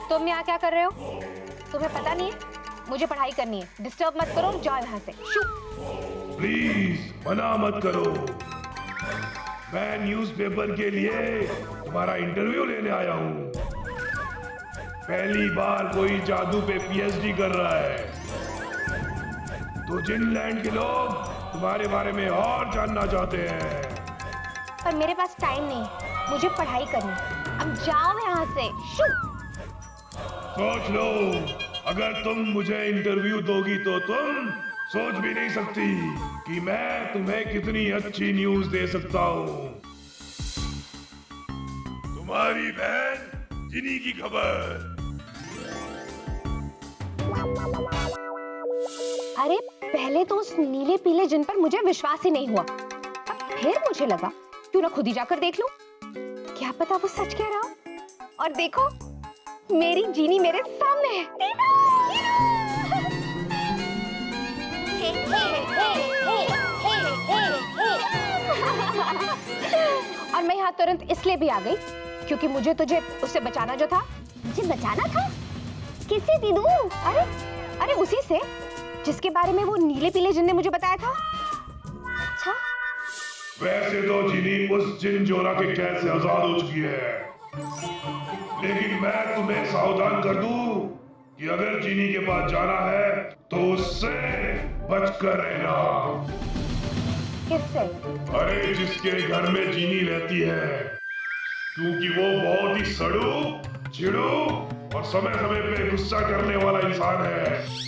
तुम यहाँ क्या कर रहे हो? तुम्हें पता नहीं है मुझे पढ़ाई करनी है। डिस्टर्ब मत करो, जाओ यहाँ से। शू। प्लीज मना मत करो, मैं न्यूज़पेपर के लिए तुम्हारा इंटरव्यू लेने आया हूँ। पहली बार कोई जादू पे पीएचडी कर रहा है, तो जिनलैंड के लोग तुम्हारे बारे में और जानना चाहते हैं। पर मेरे पास टाइम नहीं है, मुझे पढ़ाई करनी है। अब जाओ यहाँ से। शू। सोच लो, अगर तुम मुझे इंटरव्यू दोगी तो तुम सोच भी नहीं सकती कि मैं तुम्हें कितनी अच्छी न्यूज़ दे सकता हूँ। तुम्हारी बहन जिनी की खबर। अरे पहले तो उस नीले पीले जिन पर मुझे विश्वास ही नहीं हुआ, अब फिर मुझे लगा क्यों ना खुद ही जाकर देख लूं। क्या पता वो सच कह रहा हो। और देखो, मेरी जीनी मेरे सामने है। और मैं यहाँ तुरंत इसलिए भी आ गई क्योंकि मुझे तुझे उससे बचाना जो था। मुझे बचाना था? किससे दीदू? अरे उसी से जिसके बारे में वो नीले पीले जिन ने मुझे बताया था। अच्छा, वैसे तो जिनी उस जिन जोरा के कैद से आजाद हो चुकी है, लेकिन मैं तुम्हें सावधान कर दूं कि अगर जिनी के पास जाना है तो उससे बचकर रहना। किससे? अरे जिसके घर में जिनी रहती है, क्योंकि वो बहुत ही सड़ू, चिड़ू और समय समय पे गुस्सा करने वाला इंसान है।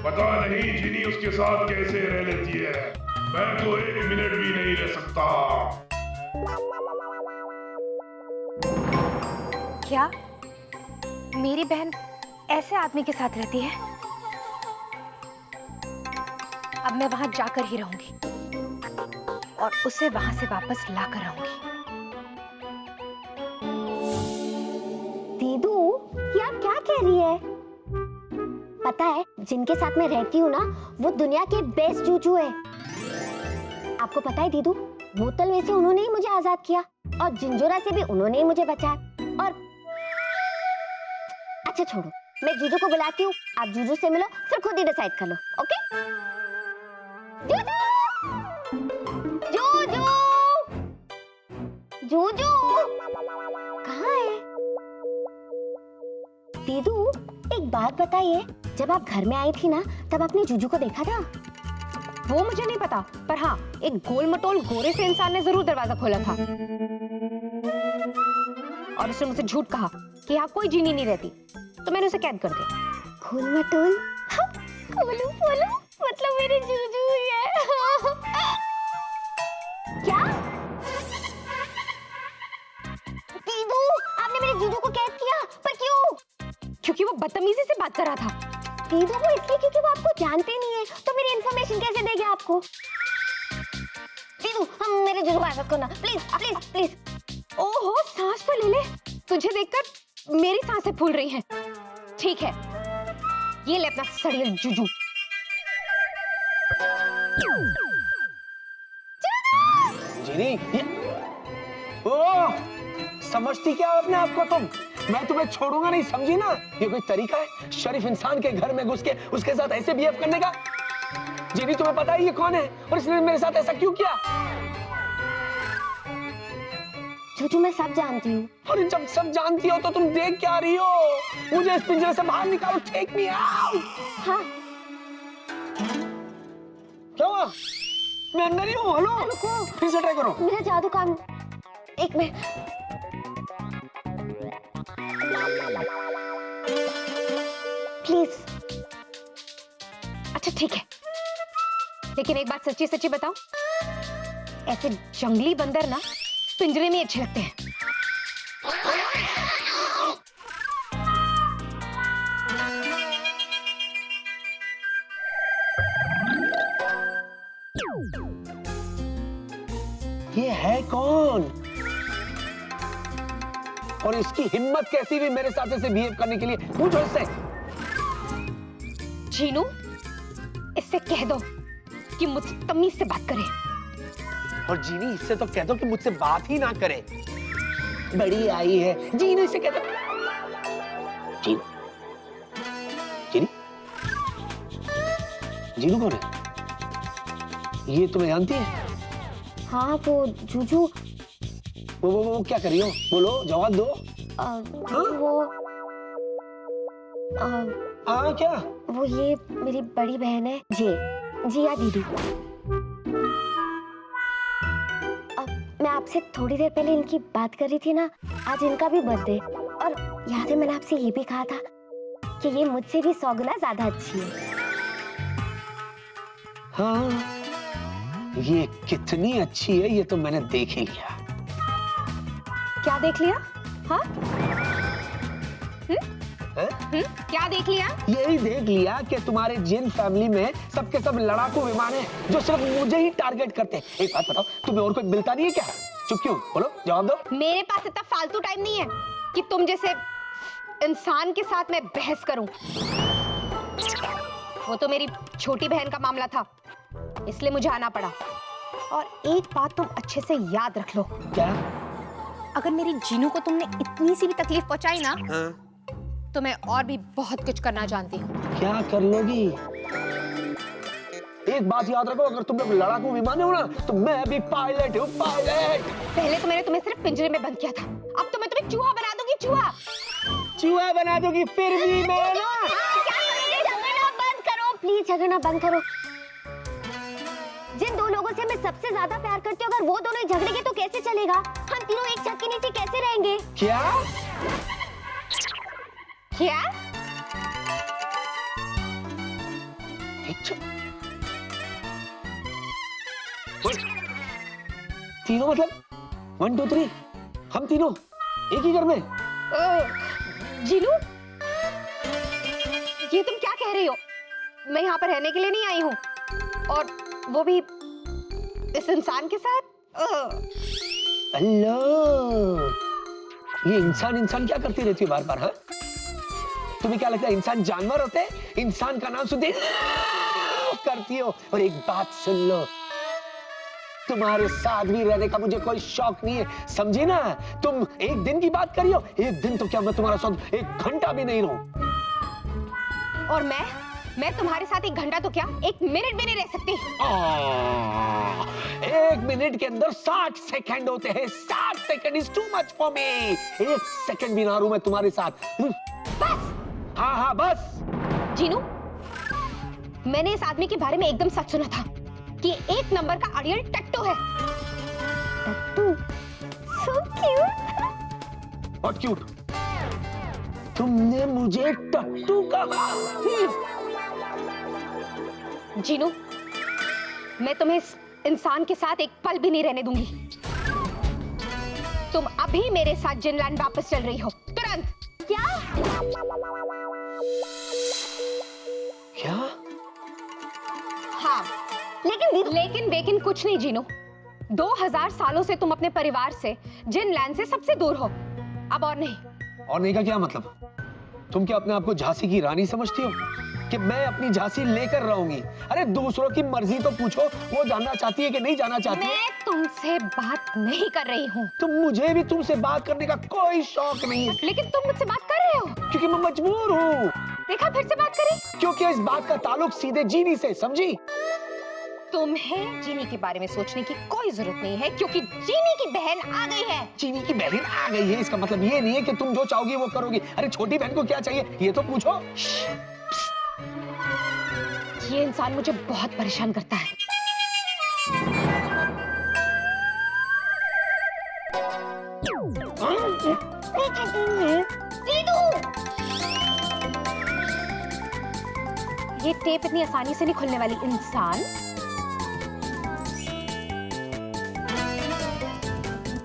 पता नहीं जिनी उसके साथ कैसे रह लेती है, मैं तो एक मिनट भी नहीं रह सकता। क्या मेरी बहन ऐसे आदमी के साथ रहती है? अब मैं वहां जाकर ही रहूंगी और उसे वहां से वापस लाकर आऊंगी। दीदू ये आप क्या कह रही है? पता है जिनके साथ मैं रहती हूँ ना, वो दुनिया के बेस्ट जूजू है। आपको पता है दीदू, बोतल में से उन्होंने ही मुझे आजाद किया और जिंजोरा से भी उन्होंने ही मुझे बचाया। और अच्छा छोड़ो, मैं जूजू को बुलाती हूँ, आप जूजू से मिलो, फिर खुद ही डिसाइड कर लो। ओके? जूजू, जूजू, जूजू कहाँ है? दीदू एक बात बताइए, जब आप घर में आई थी ना, तब आपने जूजू को देखा था? वो मुझे नहीं पता, पर हाँ, एक गोल मटोल गोरे से इंसान ने जरूर दरवाजा खोला था और उसने मुझसे झूठ कहा कि यहाँ कोई जीनी नहीं रहती, तो मैंने उसे कैद कर दिया। गोल मटोल? बोलो बोलो, मतलब मेरे जूजू ही है। क्या? दीदू आपने मेरे जूजू को कैद किया, पर क्यों? क्योंकि वो बदतमीजी से बात कर रहा था। दीदू वो इसलिए क्योंकि वो आपको जानते नहीं है, तो मेरी इन्फॉर्मेशन कैसे देंगे आपको? दीदू हम मेरे जूजू को आजाद करना, प्लीज प्लीज प्लीज। ओहो, सांस तो ले ले, तुझे देखकर मेरी सांसें फूल रही हैं। ठीक है, ये ले अपना सड़ियल जूजू। जिनी, ओह, समझती क्या हो अपने आप को तुम? मैं तुम्हें छोड़ूंगा नहीं, समझी ना? ये कोई तरीका है शरीफ इंसान के घर में घुस के उसके साथ ऐसे बिहेव करने का? जिनी तुम्हें पता है ये कौन है और इसने मेरे साथ ऐसा क्यों किया? जूजू मैं सब जानती हूँ। और जब सब जानती हो तो तुम देख क्या रही हो? मुझे इस पिंजरे से बाहर निकालो, टेक मी आउट। हाँ क्या हुआ? मैं अंदर ही हूँ। हेलो, रुको, फिर से ट्राई करो। मेरा जादू काम, एक मिनट। प्लीज। अच्छा ठीक है, लेकिन एक बात सच्ची सच्ची बताओ, ऐसे जंगली बंदर ना पिंजरे में अच्छे लगते हैं। ये है कौन और इसकी हिम्मत कैसी भी मेरे साथ ऐसे बिहेव करने के लिए? पूछो इससे। जीनू, इससे कह दो कि मुझसे तमीज से बात करे। और जीनी, इससे तो कह दो कि मुझसे बात ही ना करे। बड़ी आई है जीनी, से कह दो। जीनू, जीनी, जीनू कौन है? ये तुम्हें जानती है? हाँ, वो जूजू। वो क्या कर रही हो? बोलो, जवाब दो। जूजू वो हाँ, क्या? वो ये मेरी बड़ी बहन है जिया दीदी। मैं आपसे थोड़ी देर पहले इनकी बात कर रही थी ना, आज इनका भी बर्थडे, और याद है मैंने आपसे ये भी कहा था कि ये मुझसे भी 100 गुना ज्यादा अच्छी है। हाँ, ये कितनी अच्छी है ये तो मैंने देख ही लिया। क्या देख लिया? हाँ? क्या देख लिया? यही देख लिया कि तुम्हारे जिन फैमिली में सबके सब लड़ाकू विमान है जो सिर्फ मुझे ही टारगेट करते हैं। एक बात बताओ, तुम्हें और कोई मिलता नहीं है क्या? चुप क्यों? बोलो, जवाब दो। मेरे पास इतना फालतू टाइम नहीं है कि तुम जैसे इंसान के साथ मैं बहस करूं। वो तो मेरी छोटी बहन का मामला था, इसलिए मुझे आना पड़ा। और एक बात तुम अच्छे से याद रख लो। क्या? अगर मेरी जीनू को तुमने इतनी सी भी तकलीफ पहुंचाई ना, तो मैं और भी बहुत कुछ करना जानती हूँ। क्या कर लोगी? एक बात याद रखो, अगर तुम लोग लड़ाकू विमान हो ना, तो मैं भी पायलट हूँ, पायलट। पहले तो मैंने तुम्हें सिर्फ पिंजरे में बंद किया था, अब तो मैं तुम्हें चूहा बना दूंगी। चूहा चूहा बना दोगी फिर भी मैं ना। झगड़ना बंद करो प्लीज, झगड़ना बंद करो। जिन दो लोगों से मैं सबसे ज्यादा प्यार करती हूँ, अगर वो दोनों ही झगड़ेंगे तो कैसे चलेगा? हम तीनों एक छत के नीचे कैसे रहेंगे? क्या? क्या? तीनों मतलब 1 2 3, हम तीनों एक ही घर में? जीनू, ये तुम क्या कह रही हो? मैं यहाँ पर रहने के लिए नहीं आई हूँ, और वो भी इस इंसान के साथ। अल्लाह, ये इंसान क्या करती रहती है बार बार? हाँ, तुम्हें क्या लगता है इंसान जानवर होते हैं? इंसान का नाम सुनते करती हो। और एक बात सुन लो, तुम्हारे साथ भी रहने का मुझे कोई शौक नहीं है, समझी ना? तुम एक दिन की बात करियो, एक दिन तो क्या मैं तुम्हारा साथ 1 घंटा भी नहीं रहूं। और मैं तुम्हारे साथ 1 घंटा तो क्या 1 मिनट भी नहीं रह सकती। 1 मिनट के अंदर 60 सेकंड होते हैं। 60 second is too much for me. 1 second भी ना रहूं मैं तुम्हारे साथ। बस। हाँ बस। जीनू, मैंने इस आदमी के बारे में एकदम सच सुना था कि 1 नंबर का अड़ियल टट्टू है। टट्टू? So cute. What cute? तुमने मुझे टट्टू कहा? जीनू, मैं तुम्हें इस इंसान के साथ 1 पल भी नहीं रहने दूंगी। तुम अभी मेरे साथ जिनलैंड वापस चल रही हो, तुरंत। क्या? क्या? हाँ, लेकिन कुछ नहीं जीनू। 2000 सालों से तुम अपने परिवार से, जिनलैंड से सबसे दूर हो। अब और नहीं। और नहीं का क्या मतलब? तुम क्या अपने आप को झांसी की रानी समझती हो कि मैं अपनी झांसी लेकर रहूंगी? अरे दूसरों की मर्जी तो पूछो, वो जानना चाहती है कि नहीं जानना चाहती है? मैं तुमसे बात नहीं कर रही हूँ। तो मुझे भी तुमसे बात करने का कोई शौक नहीं है। लेकिन तुम मुझसे बात कर रहे हो। क्योंकि मैं मजबूर हूँ। देखा, फिर से बात करी। क्योंकि इस बात का ताल्लुक सीधे जीनी से, समझी? तुम्हें जीनी के बारे में सोचने की कोई जरूरत नहीं है, क्योंकि जीनी की बहन आ गई है। जीनी की बहन आ गई है, इसका मतलब ये नहीं है कि तुम जो चाहोगी वो करोगी। अरे छोटी बहन को क्या चाहिए ये तो पूछो। ये इंसान मुझे बहुत परेशान करता है। ये टेप इतनी आसानी से नहीं खुलने वाली। इंसान,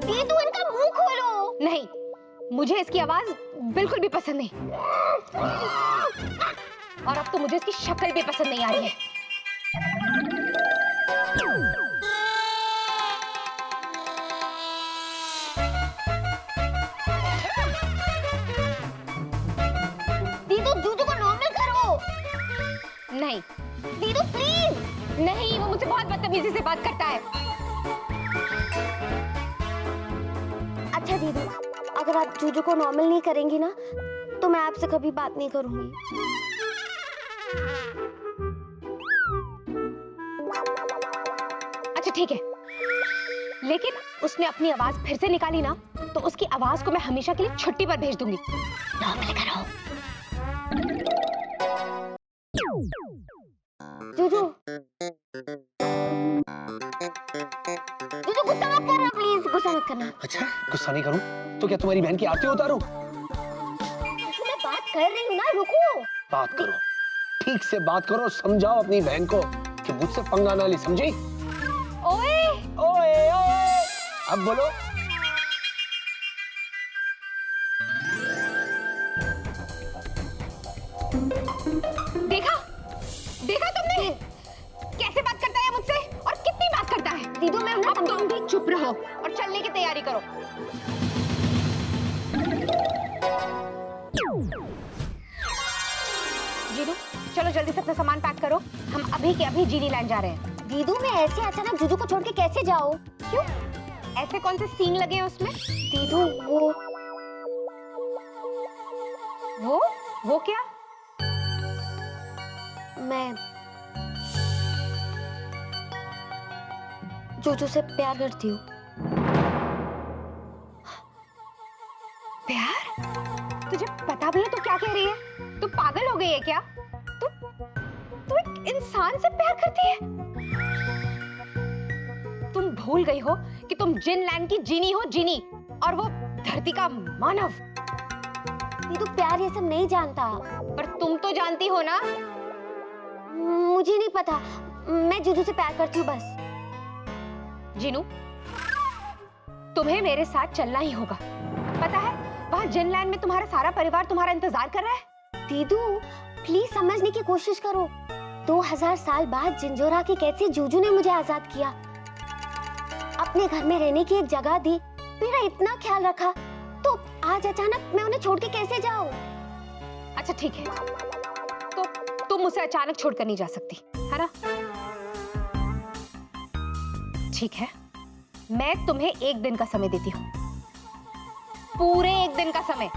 दीदू इनका मुंह खोलो। नहीं, मुझे इसकी आवाज बिल्कुल भी पसंद नहीं, और अब तो मुझे इसकी शक्ल भी पसंद नहीं आ रही है। दीदू जूजू को नॉर्मल करो। नहीं। दीदू प्लीज। नहीं, वो मुझसे बहुत बदतमीजी से बात करता है। अच्छा दीदू, अगर आप जूजू को नॉर्मल नहीं करेंगी ना तो मैं आपसे कभी बात नहीं करूंगी। अच्छा ठीक है, लेकिन उसने अपनी आवाज फिर से निकाली ना तो उसकी आवाज को मैं हमेशा के लिए छुट्टी पर भेज दूंगी। नॉर्मल करो। जूजू, जूजू गुस्सा मत करना प्लीज, गुस्सा मत करना। अच्छा, गुस्सा नहीं करूं तो क्या तुम्हारी बहन की आरती उतारूं? मैं बात कर रही हूँ ना, रुको। बात करो, ठीक से बात करो, समझाओ अपनी बहन को कि मुझसे पंगा ना ले, समझी? ओए ओए ओए, अब बोलो। देखा देखा तुमने कैसे बात करता है मुझसे और कितनी बात करता है। दीदू मैं उन्हें अब तुम भी चुप रहो और चलने की तैयारी करो। जीनू चलो जल्दी से अपना सामान पैक करो, हम अभी के अभी जीनी लैंड जा रहे हैं। दीदू मैं ऐसे अचानक जूजू को छोड़ के कैसे जाऊं? क्यों, ऐसे कौन से सीन लगे हैं उसमें? दीदू वो क्या? मैं जूजू से प्यार करती हूँ। प्यार? तुझे पता भी है तो क्या कह रही है? तू पागल हो गई है क्या? तू एक इंसान से प्यार करती है? तुम भूल गई हो कि तुम जिन लैंड की जीनी हो, जीनी, और वो धरती का मानव। दीदू प्यार ये सब नहीं जानता। पर तुम तो जानती हो ना। मुझे नहीं पता, मैं जूजू से प्यार करती हूँ बस। जीनू तुम्हें मेरे साथ चलना ही होगा। पता है वहां जिनलैंड में तुम्हारा सारा परिवार तुम्हारा इंतजार कर रहा है। दीदू प्लीज समझने की कोशिश करो। 2000 साल बाद जिंजोरा के कैद से जूजू ने मुझे आजाद किया, अपने घर में रहने की एक जगह दी, मेरा इतना ख्याल रखा, तो आज अचानक मैं उन्हें छोड़ के कैसे जाऊं? अच्छा ठीक है, तो तुम उसे अचानक छोड़कर नहीं जा सकती, है ना? ठीक है, मैं तुम्हें 1 दिन का समय देती हूँ, पूरे 1 दिन का समय,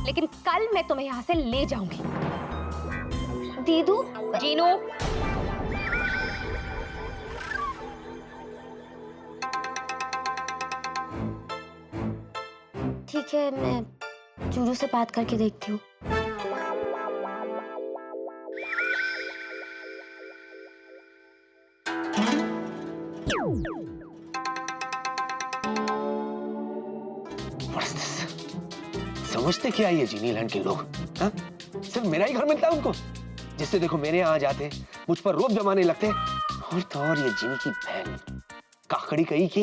लेकिन कल मैं तुम्हें यहाँ से ले जाऊंगी। दीदू जीनू ठीक है, मैं जूजू से बात करके देखती हूँ। समझते क्या ये जीनीलैंड के लोग? हाँ? सिर्फ मेरा ही घर मिलता है उनको, जिससे देखो मेरे यहाँ आ जाते, मुझ पर रोब जमाने लगते, और तो और ये जीनी की बहन काकड़ी कही की,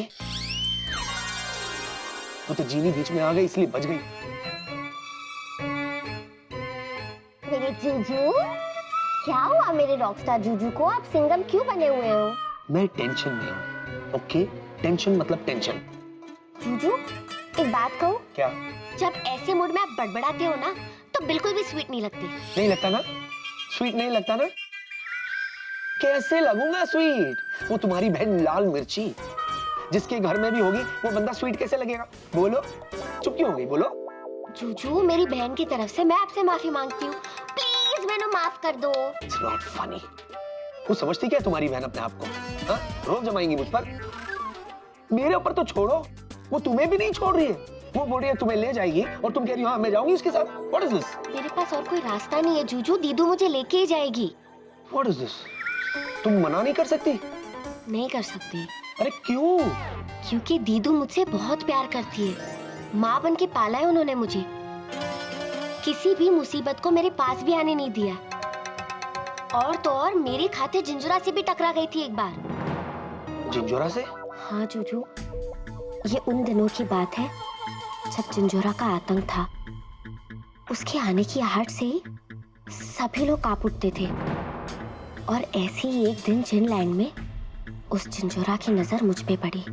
वो तो जीनी बीच में आ गई इसलिए बच गई। मेरे जूजू, क्या हुआ मेरे रॉकस्टार जूजू को? आप सिंगम क्यों बने हुए हो? मैं टेंशन में हूँ, ओके? टेंशन मतलब टेंशन। जूजू एक बात कहूँ? क्या? जब ऐसे मूड में आप बड़बड़ाते हो ना तो बिल्कुल भी स्वीट नहीं लगती। नहीं लगता ना? स्वीट नहीं लगता ना? कैसे लगूंगा स्वीट? वो तुम्हारी बहन लाल मिर्ची, जिसके घर में भी होगी वो बंदा स्वीट कैसे लगेगा? बोलो, चुप क्यों हो गई? बोलो। जूजू मेरी बहन की तरफ से मैं आपसे माफी मांगती हूँ, प्लीज मैंने माफ कर दो। It's not funny. वो समझती क्या है तुम्हारी बहन अपने आप को? हाँ? रोब जमाएंगी मुझ पर? मेरे ऊपर तो छोड़ो, वो तुम्हें भी नहीं छोड़ रही है। वो बोल रही है तुम्हें ले जाएगी और तुम कह रही हो हाँ मैं जाऊंगी उसके साथ। What is this? मेरे पास और कोई रास्ता नहीं है जूजू, दीदू मुझे लेके ही जाएगी। What is this? तुम मना नहीं कर सकती? नहीं कर सकती। अरे क्यों? क्योंकि दीदू मुझसे बहुत प्यार करती है, माँ बन के पाला है उन्होंने मुझे, किसी भी मुसीबत को मेरे पास भी आने नहीं दिया, और तो और मेरी खातिर जिंजुरा से भी टकरा गई थी एक बार। जिंजोरा से? हाँ जूजू, ये उन दिनों की बात है जब जिंजोरा का आतंक था। उसके आने की आहट से ही सभी लोग कांप उठते थे, और ऐसे ही एक दिन जिनलैंड में उस जिंजोरा की नजर मुझ पे पड़ी।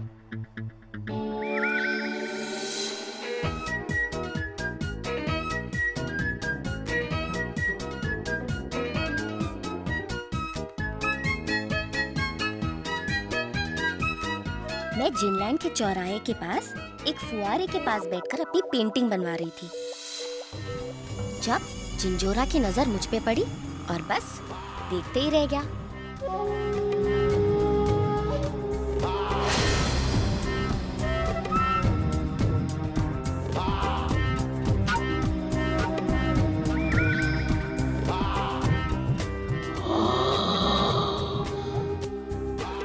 मैं जिनलैंड के चौराहे के पास एक फुआरे के पास बैठकर अपनी पेंटिंग बनवा रही थी जब जिंजोरा की नजर मुझ पे पड़ी और बस देखते ही रह गया।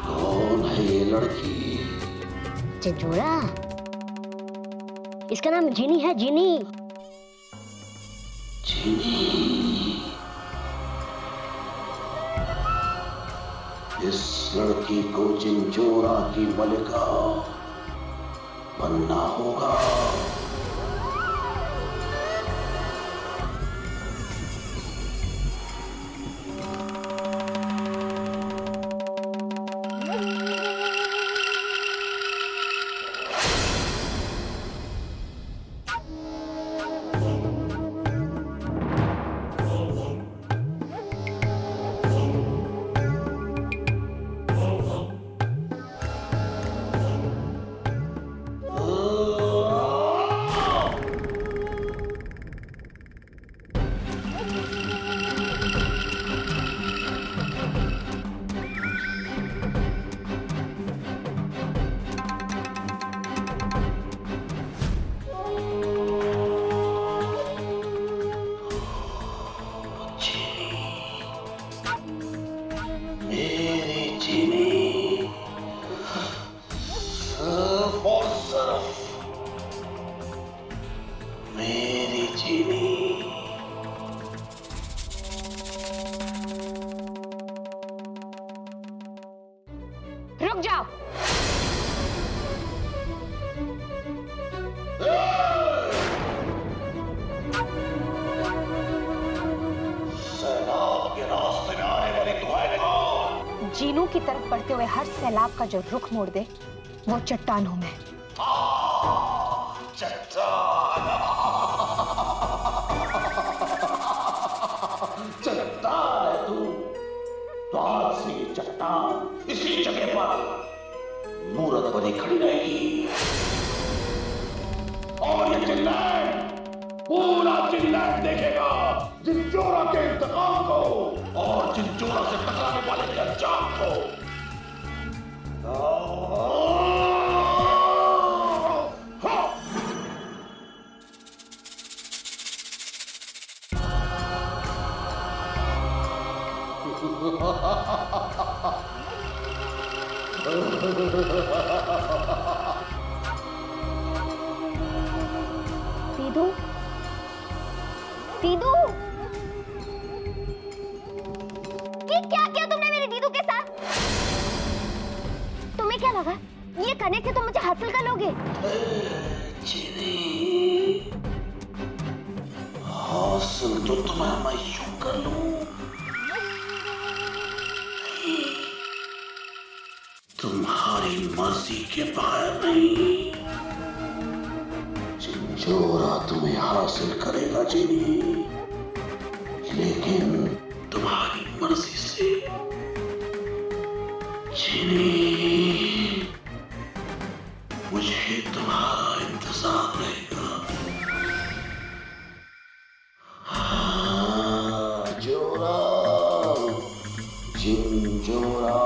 कौन है ये लड़की? जिंजोरा, इसका नाम जिनी है, जिनी। इस लड़की को जिंजोरा की मलिका बनना होगा। रुक जाओ। सैलाब के रास्ते में आने वाली तू है कौन? जीनू की तरफ बढ़ते हुए हर सैलाब का जो रुख मोड़ दे वो चट्टान हूं मैं। चट्टान। चट्टान है तू। तो आज से ये चट्टान इसी जगह पर मूरत बनी खड़ी रहेगी और ये जिनलैंड, पूरा जिनलैंड देखेगा जिंजोरा के इंतकाम को और जिंजोरा से टकराने वाले के अंजाम को। दीदू, दीदू, ये क्या किया तुमने मेरे दीदू के साथ? तुम्हें क्या लगा ये करने से तुम मुझे हासिल कर लोगे? हासिल तो तुम्हें मैं यूं कर लूं, तुम्हारी मर्जी के बगैर नहीं। जिंजोरा तुम्हें हासिल करेगा जिनी, लेकिन तुम्हारी मर्जी से। जिनी, मुझे तुम्हारा इंतजार रहेगा। हाँ, जोरा, जिंजोरा।